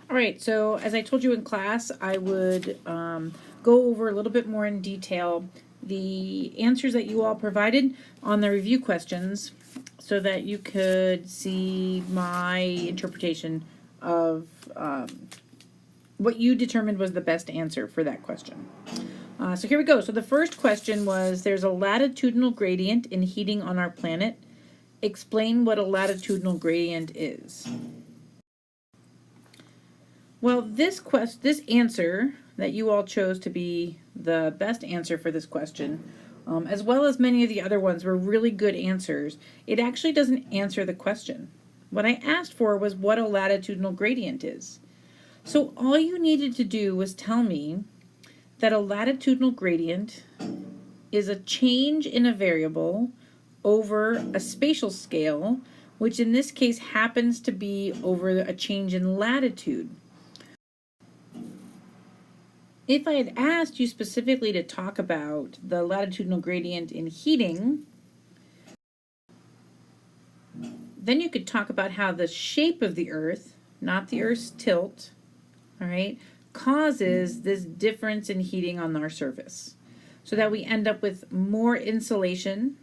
All right, so as I told you in class, I would go over a little bit more in detail the answers that you all provided on the review questions so that you could see my interpretation of what you determined was the best answer for that question. So here we go. So the first question was, there's a latitudinal gradient in heating on our planet. Explain what a latitudinal gradient is. Well, this answer that you all chose to be the best answer for this question, as well as many of the other ones, were really good answers. It actually doesn't answer the question. What I asked for was what a latitudinal gradient is. So all you needed to do was tell me that a latitudinal gradient is a change in a variable over a spatial scale, which in this case happens to be over a change in latitude. If I had asked you specifically to talk about the latitudinal gradient in heating, then you could talk about how the shape of the Earth, not the Earth's tilt, all right, causes this difference in heating on our surface, so that we end up with more insolation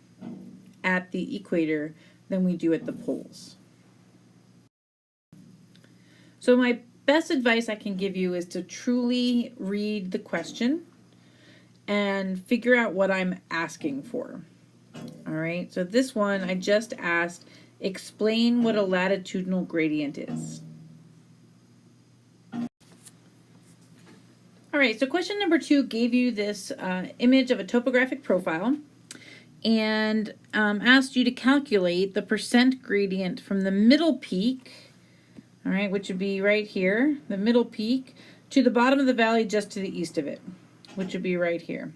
at the equator than we do at the poles. So my best advice I can give you is to truly read the question and figure out what I'm asking for. All right, so this one I just asked, explain what a latitudinal gradient is. All right, so question number 2 gave you this image of a topographic profile and asked you to calculate the percent gradient from the middle peak, all right, which would be right here, the middle peak, to the bottom of the valley just to the east of it, which would be right here.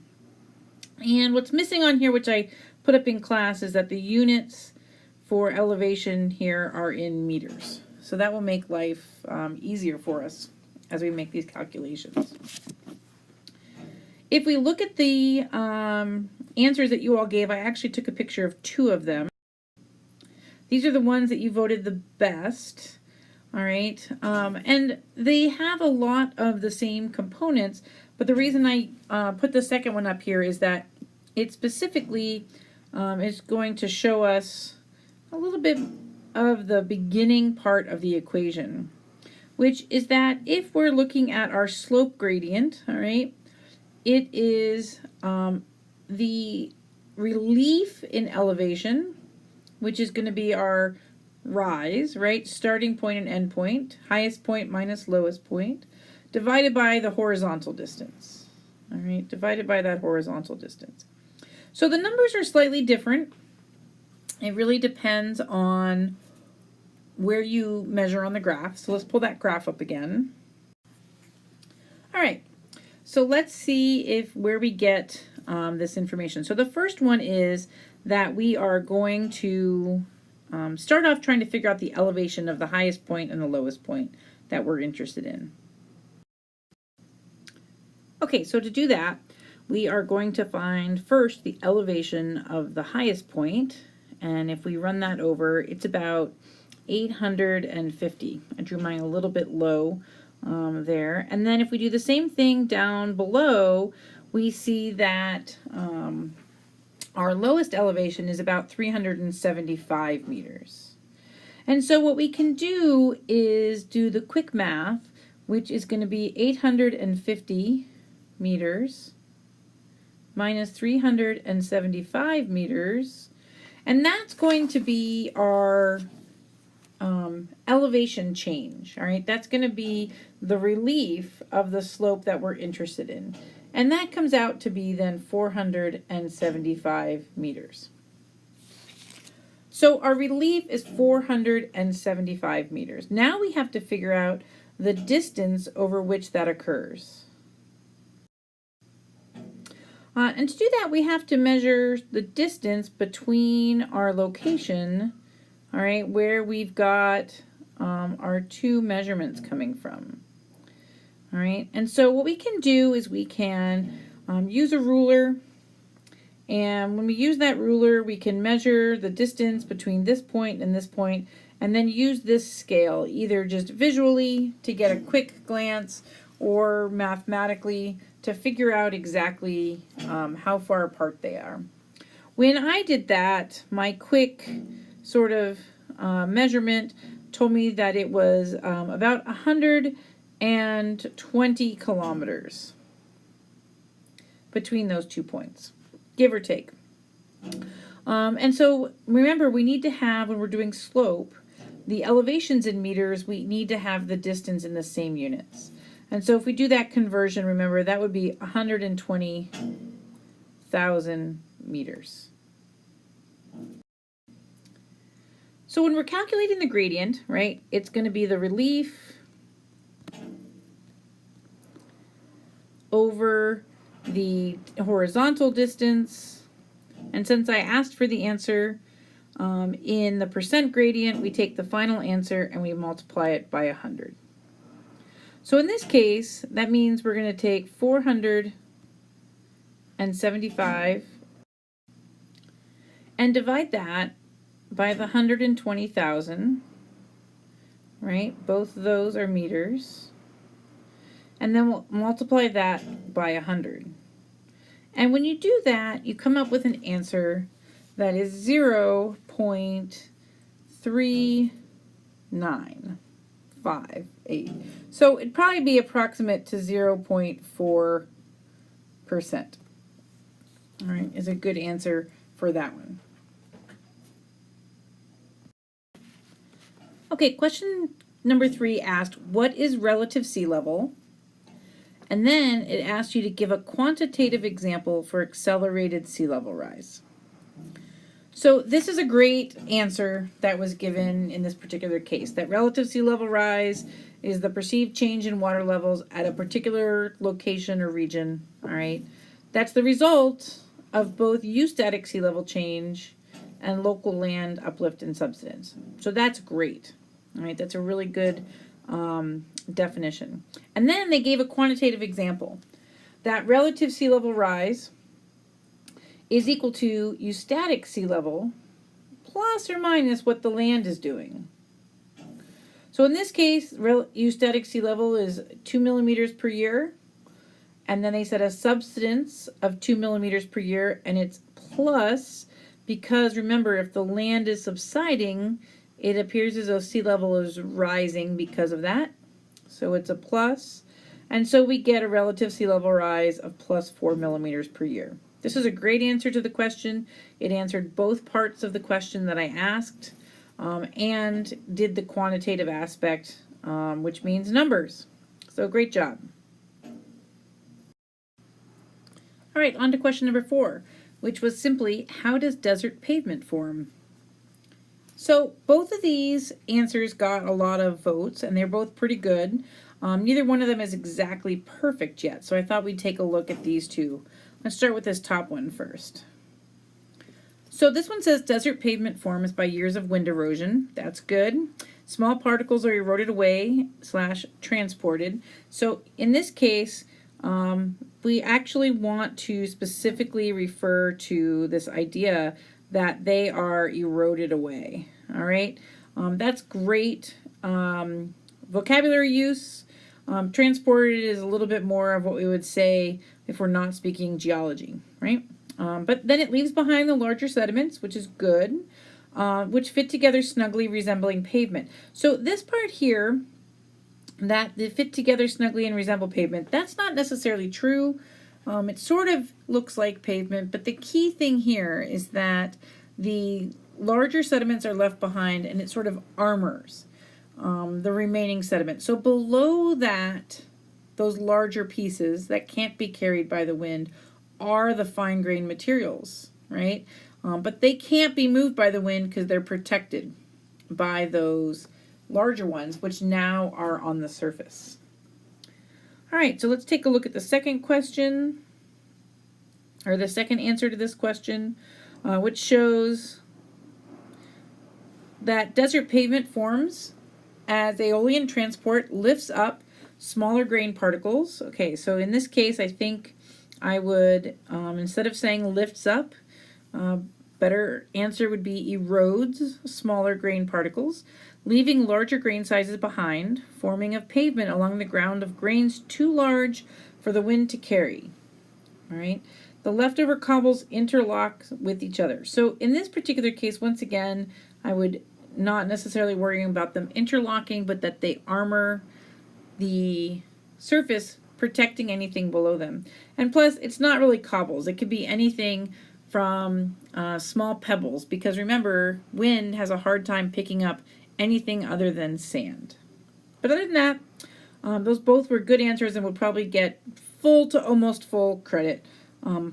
And what's missing on here, which I put up in class, is that the units for elevation here are in meters. So that will make life easier for us as we make these calculations. If we look at the answers that you all gave, I actually took a picture of 2 of them. These are the ones that you voted the best. All right, and they have a lot of the same components, but the reason I put the second one up here is that it specifically is going to show us a little bit of the beginning part of the equation, which is that if we're looking at our slope gradient, all right, it is the relief in elevation, which is going to be our rise, right? Starting point and end point, highest point minus lowest point, divided by the horizontal distance. All right, divided by that horizontal distance. So the numbers are slightly different. It really depends on where you measure on the graph. So let's pull that graph up again. All right, so let's see if where we get this information. So the first one is that we are going to start off trying to figure out the elevation of the highest point and the lowest point that we're interested in. Okay, so to do that, we are going to find first the elevation of the highest point, and if we run that over, it's about 850. I drew mine a little bit low there. And then if we do the same thing down below, we see that our lowest elevation is about 375 meters. And so what we can do is do the quick math, which is going to be 850 meters minus 375 meters, and that's going to be our elevation change. All right, that's going to be the relief of the slope that we're interested in. And that comes out to be then 475 meters. So our relief is 475 meters. Now we have to figure out the distance over which that occurs. And to do that, we have to measure the distance between our location, all right, where we've got our 2 measurements coming from. All right, and so what we can do is we can use a ruler, and when we use that ruler, we can measure the distance between this point and this point, and then use this scale either just visually to get a quick glance or mathematically to figure out exactly how far apart they are. When I did that, my quick sort of measurement told me that it was about 120 kilometers between those 2 points, give or take. And so remember, we need to have, when we're doing slope, the elevations in meters, we need to have the distance in the same units. And so if we do that conversion, remember, that would be 120,000 meters. So when we're calculating the gradient, right, it's going to be the relief over the horizontal distance. And since I asked for the answer in the percent gradient, we take the final answer and we multiply it by 100. So in this case, that means we're going to take 475 and divide that by the 120,000, right? Both of those are meters. And then we'll multiply that by 100. And when you do that, you come up with an answer that is 0.3958. So it'd probably be approximate to 0.4%. All right, is a good answer for that one. Okay, question number 3 asked, what is relative sea level? And then it asked you to give a quantitative example for accelerated sea level rise. So this is a great answer that was given in this particular case, that relative sea level rise is the perceived change in water levels at a particular location or region, all right? That's the result of both eustatic sea level change and local land uplift and subsidence. So that's great, all right? That's a really good definition. And then they gave a quantitative example. That relative sea level rise is equal to eustatic sea level plus or minus what the land is doing. So in this case, eustatic sea level is 2 millimeters per year. And then they said a subsidence of 2 millimeters per year, and it's plus because remember, if the land is subsiding, it appears as though sea level is rising because of that. So it's a plus. And so we get a relative sea level rise of plus 4 millimeters per year. This is a great answer to the question. It answered both parts of the question that I asked and did the quantitative aspect, which means numbers. So great job. All right, on to question number 4, which was simply, how does desert pavement form? So both of these answers got a lot of votes, and they're both pretty good. Neither one of them is exactly perfect yet, so I thought we'd take a look at these two. Let's start with this top one first. So this one says desert pavement forms by years of wind erosion. That's good. Small particles are eroded away / transported. So in this case, we actually want to specifically refer to this idea that they are eroded away. All right, that's great vocabulary use. Transported is a little bit more of what we would say if we're not speaking geology, right? But then it leaves behind the larger sediments, which is good, which fit together snugly resembling pavement. So this part here, that they fit together snugly and resemble pavement, that's not necessarily true. It sort of looks like pavement, but the key thing here is that the larger sediments are left behind and it sort of armors the remaining sediment. So below that, those larger pieces that can't be carried by the wind are the fine-grained materials, right? But they can't be moved by the wind because they're protected by those larger ones, which now are on the surface. All right, so let's take a look at the second question, or the second answer to this question, which shows that desert pavement forms as aeolian transport lifts up smaller grain particles. Okay, so in this case, I think I would, instead of saying lifts up, Better answer would be erodes smaller grain particles, leaving larger grain sizes behind, forming a pavement along the ground of grains too large for the wind to carry. All right. The leftover cobbles interlock with each other. So in this particular case, once again, I would not necessarily worry about them interlocking, but that they armor the surface, protecting anything below them. And plus, it's not really cobbles. It could be anything from small pebbles, because remember, wind has a hard time picking up anything other than sand. But other than that, those both were good answers and would probably get full to almost full credit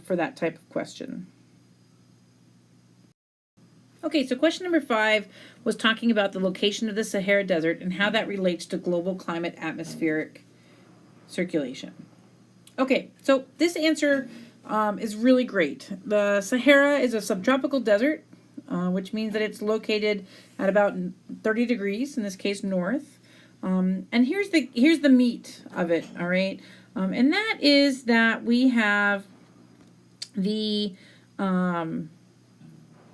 for that type of question. Okay, so question number 5 was talking about the location of the Sahara Desert and how that relates to global climate atmospheric circulation. Okay, so this answer is really great. The Sahara is a subtropical desert, which means that it's located at about 30 degrees, in this case north. And here's the meat of it, all right? And that is that we have the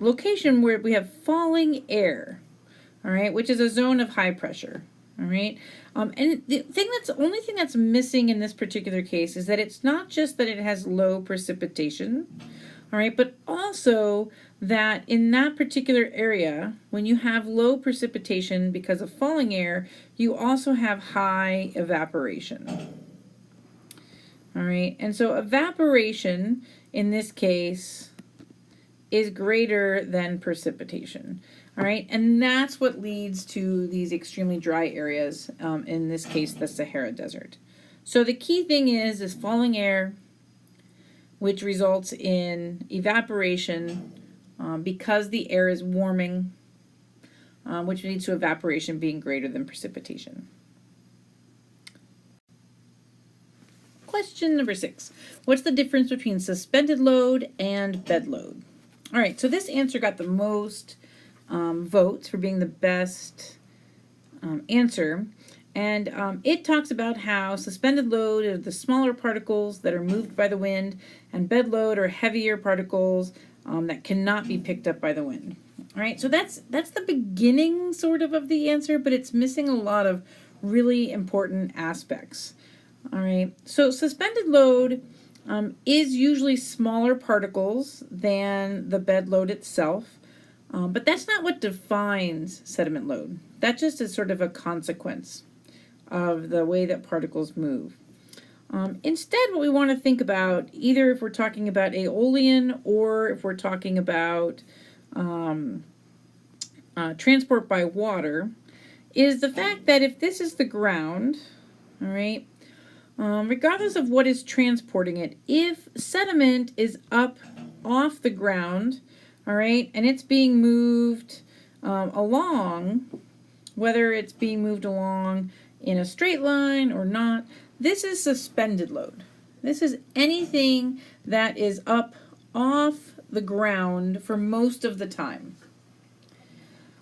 location where we have falling air, all right, which is a zone of high pressure, all right. And the only thing that's missing in this particular case is that it's not just that it has low precipitation, all right, but also that in that particular area, when you have low precipitation because of falling air, you also have high evaporation. All right, and so evaporation in this case is greater than precipitation. All right, and that's what leads to these extremely dry areas, in this case, the Sahara Desert. So the key thing is falling air, which results in evaporation because the air is warming, which leads to evaporation being greater than precipitation. Question number 6. What's the difference between suspended load and bed load? All right, so this answer got the most votes for being the best answer. And it talks about how suspended load are the smaller particles that are moved by the wind, and bed load are heavier particles that cannot be picked up by the wind. All right, so that's the beginning sort of the answer, but it's missing a lot of really important aspects. All right, so suspended load is usually smaller particles than the bed load itself, but that's not what defines sediment load. That just is sort of a consequence of the way that particles move. Instead, what we want to think about, either if we're talking about aeolian or if we're talking about transport by water, is the fact that if this is the ground, all right, regardless of what is transporting it, if sediment is up off the ground, all right, and it's being moved along, whether it's being moved along in a straight line or not, this is suspended load. This is anything that is up off the ground for most of the time.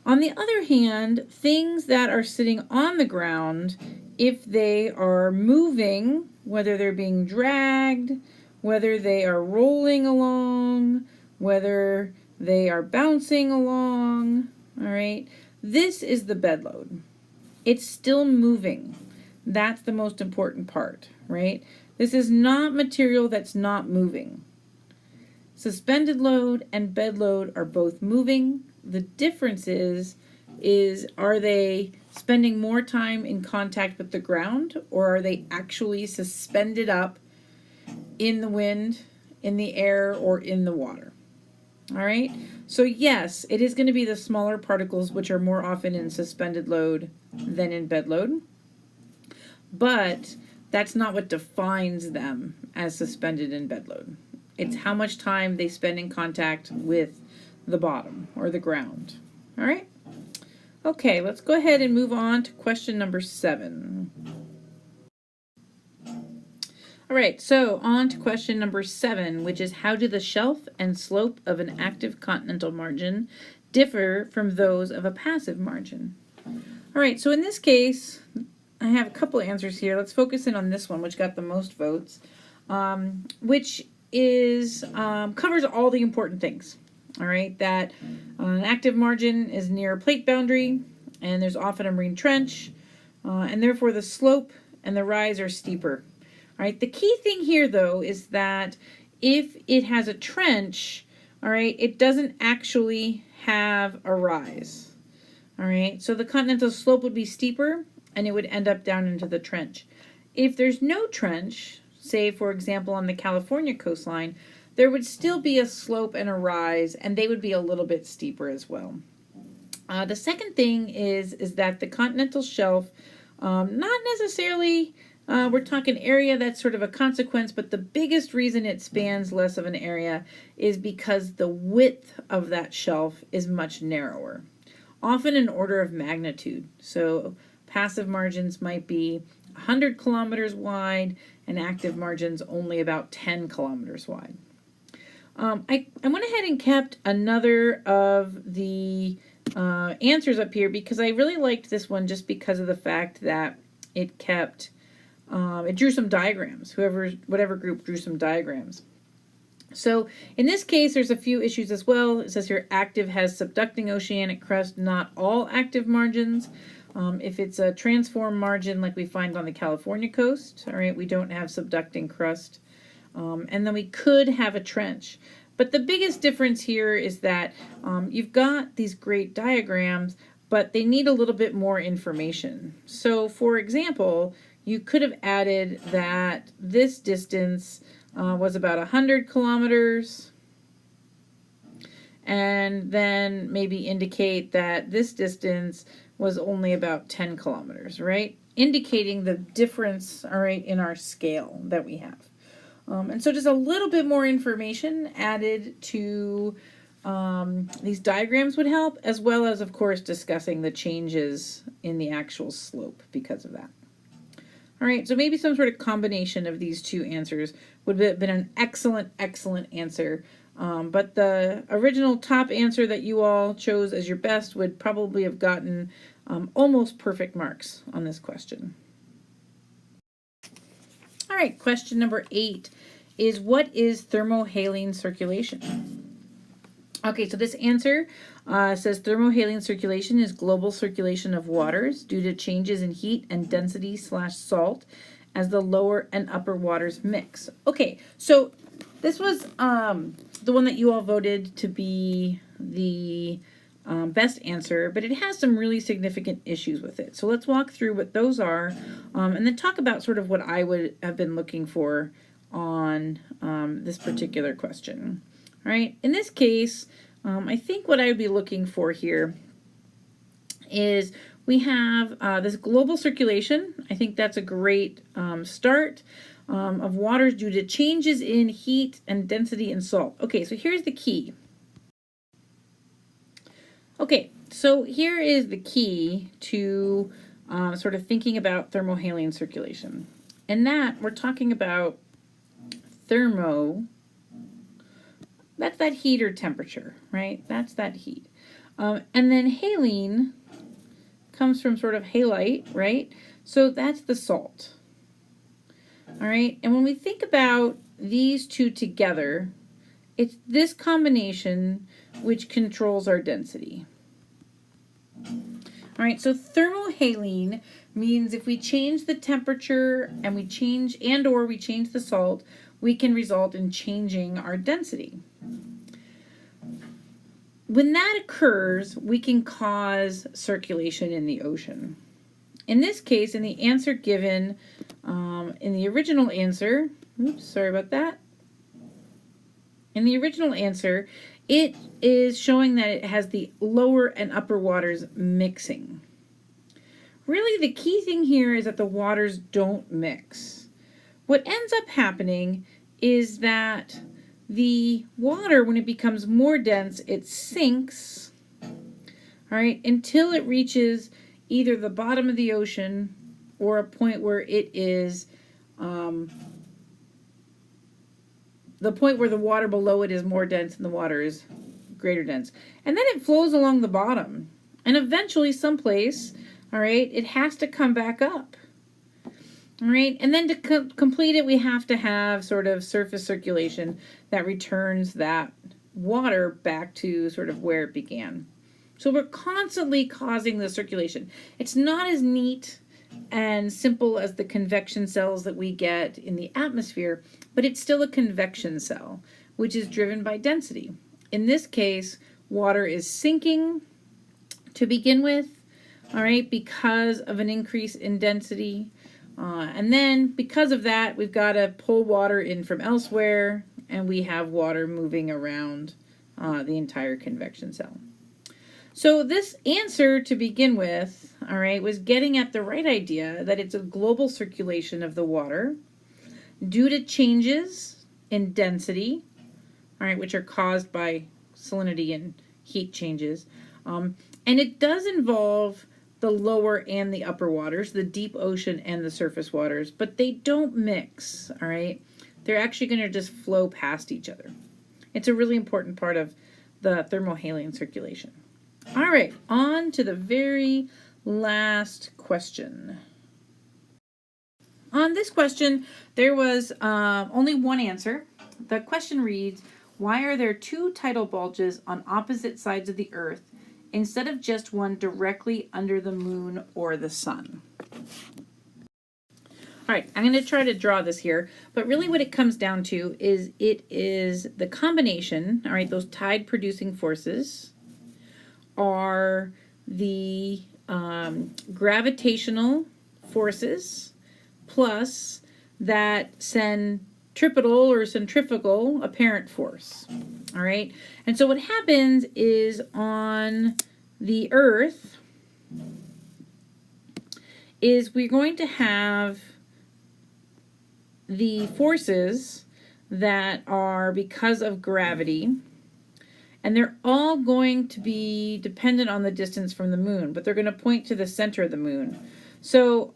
On the other hand, things that are sitting on the ground, if they are moving, whether they're being dragged, whether they are rolling along, whether they are bouncing along, all right, this is the bed load. It's still moving. That's the most important part, right? This is not material that's not moving. Suspended load and bed load are both moving. The difference is are they spending more time in contact with the ground, or are they actually suspended up in the wind, in the air, or in the water? All right, so yes, it is going to be the smaller particles which are more often in suspended load than in bed load, but that's not what defines them as suspended in bed load. It's how much time they spend in contact with the bottom or the ground. All right, okay, let's go ahead and move on to question number 7. All right, so on to question number 7, which is how do the shelf and slope of an active continental margin differ from those of a passive margin? All right, so in this case, I have a couple of answers here. Let's focus in on this one, which got the most votes, which is covers all the important things. all right, that an active margin is near a plate boundary, and there's often a marine trench, and therefore the slope and the rise are steeper. All right, the key thing here, though, is that if it has a trench, all right, it doesn't actually have a rise. All right, so the continental slope would be steeper, and it would end up down into the trench. If there's no trench, say, for example, on the California coastline, there would still be a slope and a rise, and they would be a little bit steeper as well. The second thing is that the continental shelf, not necessarily, we're talking area, that's sort of a consequence, but the biggest reason it spans less of an area is because the width of that shelf is much narrower, often an order of magnitude. So passive margins might be 100 kilometers wide, and active margins only about 10 kilometers wide. I went ahead and kept another of the answers up here because I really liked this one just because of the fact that it kept, it drew some diagrams. Whatever group drew some diagrams. So in this case, there's a few issues as well. It says here active has subducting oceanic crust, not all active margins. If it's a transform margin like we find on the California coast, all right, we don't have subducting crust. And then we could have a trench. But the biggest difference here is that you've got these great diagrams, but they need a little bit more information. So for example, you could have added that this distance was about 100 kilometers, and then maybe indicate that this distance was only about 10 kilometers, right? Indicating the difference, all right, in our scale that we have. And so just a little bit more information added to these diagrams would help, as well as, of course, discussing the changes in the actual slope because of that. All right, so maybe some sort of combination of these two answers would have been an excellent, excellent answer. But the original top answer that you all chose as your best would probably have gotten almost perfect marks on this question. All right, question number 8 is, what is thermohaline circulation? Okay, so this answer says thermohaline circulation is global circulation of waters due to changes in heat and density / salt as the lower and upper waters mix. Okay, so this was the one that you all voted to be the best answer, but it has some really significant issues with it. So let's walk through what those are, and then talk about sort of what I would have been looking for on this particular question. All right, in this case, I think what I would be looking for here is we have this global circulation. I think that's a great start of waters due to changes in heat and density and salt. Okay, so here's the key. Okay, so here is the key to sort of thinking about thermohaline circulation. And that we're talking about thermo, that's that heat or temperature, right? That's that heat. And then haline comes from sort of halite, right? So that's the salt. All right, and when we think about these two together, it's this combination which controls our density. All right, so thermohaline means if we change the temperature and we change the salt, we can result in changing our density. When that occurs, we can cause circulation in the ocean. In this case, in the answer given, in the original answer, oops, sorry about that. In the original answer, it is showing that it has the lower and upper waters mixing. Really, the key thing here is that the waters don't mix. What ends up happening is that the water, when it becomes more dense, it sinks, all right, until it reaches either the bottom of the ocean or a point where it is the point where the water below it is more dense and the water is greater dense. And then it flows along the bottom. And eventually someplace, all right, it has to come back up. All right, and then to complete it, we have to have sort of surface circulation that returns that water back to sort of where it began. So we're constantly causing the circulation. It's not as neat and simple as the convection cells that we get in the atmosphere, but it's still a convection cell, which is driven by density. In this case, water is sinking to begin with, all right, because of an increase in density. And then because of that, we've got to pull water in from elsewhere, and we have water moving around the entire convection cell. So this answer to begin with, all right, was getting at the right idea that it's a global circulation of the water due to changes in density, all right, which are caused by salinity and heat changes. And it does involve the lower and the upper waters, the deep ocean and the surface waters, but they don't mix, all right? They're actually going to just flow past each other. It's a really important part of the thermohaline circulation. All right, on to the very last question. On this question, there was only one answer. The question reads, why are there two tidal bulges on opposite sides of the Earth instead of just one directly under the moon or the sun? All right, I'm going to try to draw this here, but really what it comes down to is it is the combination, all right, those tide producing forces are the gravitational forces plus that centripetal or centrifugal apparent force. All right, and so what happens is on the Earth is we're going to have the forces that are because of gravity, and they're all going to be dependent on the distance from the moon, but they're going to point to the center of the moon. So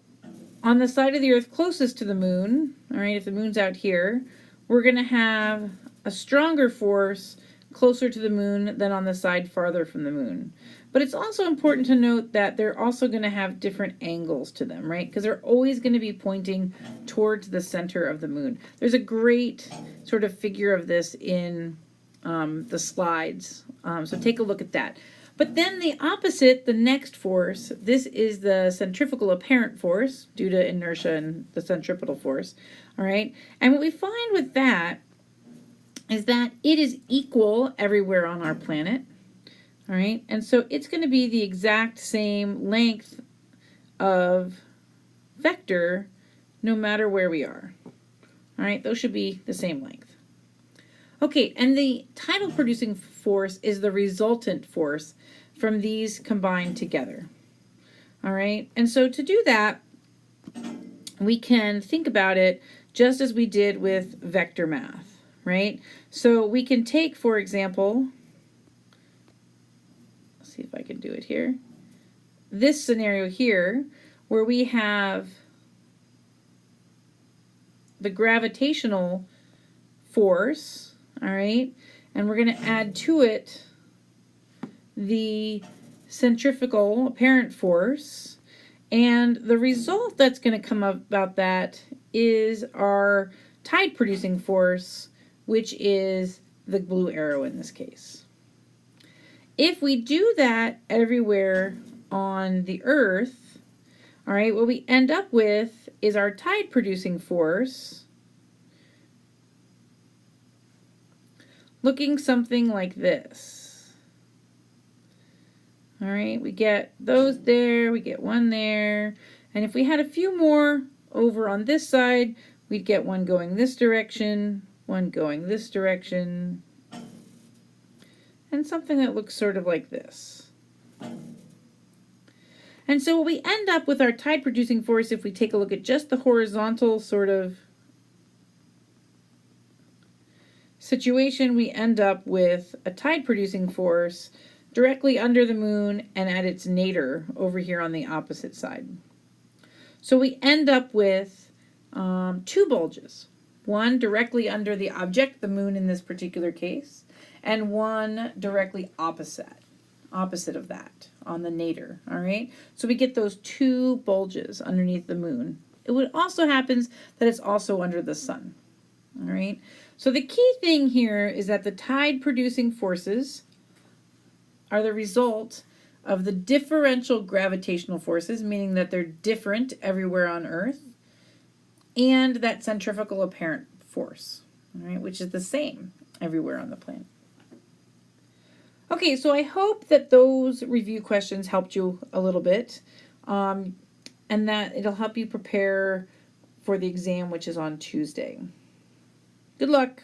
on the side of the Earth closest to the moon, all right, if the moon's out here, we're going to have a stronger force closer to the moon than on the side farther from the moon. But it's also important to note that they're also going to have different angles to them, right? Because they're always going to be pointing towards the center of the moon. There's a great sort of figure of this in the slides. So take a look at that. But then the opposite, the next force, this is the centrifugal apparent force due to inertia and the centripetal force. All right. And what we find with that is that it is equal everywhere on our planet. All right. And so it's going to be the exact same length of vector no matter where we are. All right. Those should be the same length. Okay, and the tidal producing force is the resultant force from these combined together. All right, and so to do that, we can think about it just as we did with vector math, right? So we can take, for example, let's see if I can do it here, this scenario here, where we have the gravitational force, all right, and we're going to add to it the centrifugal apparent force, and the result that's going to come about that is our tide producing force, which is the blue arrow in this case. If we do that everywhere on the Earth, all right, what we end up with is our tide producing force looking something like this. All right, we get those there, we get one there, and if we had a few more over on this side, we'd get one going this direction, one going this direction, and something that looks sort of like this. And so what we end up with our tide producing force, if we take a look at just the horizontal sort of situation, we end up with a tide producing force directly under the moon and at its nadir over here on the opposite side. So we end up with two bulges, one directly under the object, the moon in this particular case, and one directly opposite of that on the nadir. All right, so we get those two bulges underneath the moon. It also happens that it's also under the sun. All right, So the key thing here is that the tide-producing forces are the result of the differential gravitational forces, meaning that they're different everywhere on Earth, and that centrifugal apparent force, all right, which is the same everywhere on the planet. Okay, so I hope that those review questions helped you a little bit, and that it'll help you prepare for the exam, which is on Tuesday. Good luck.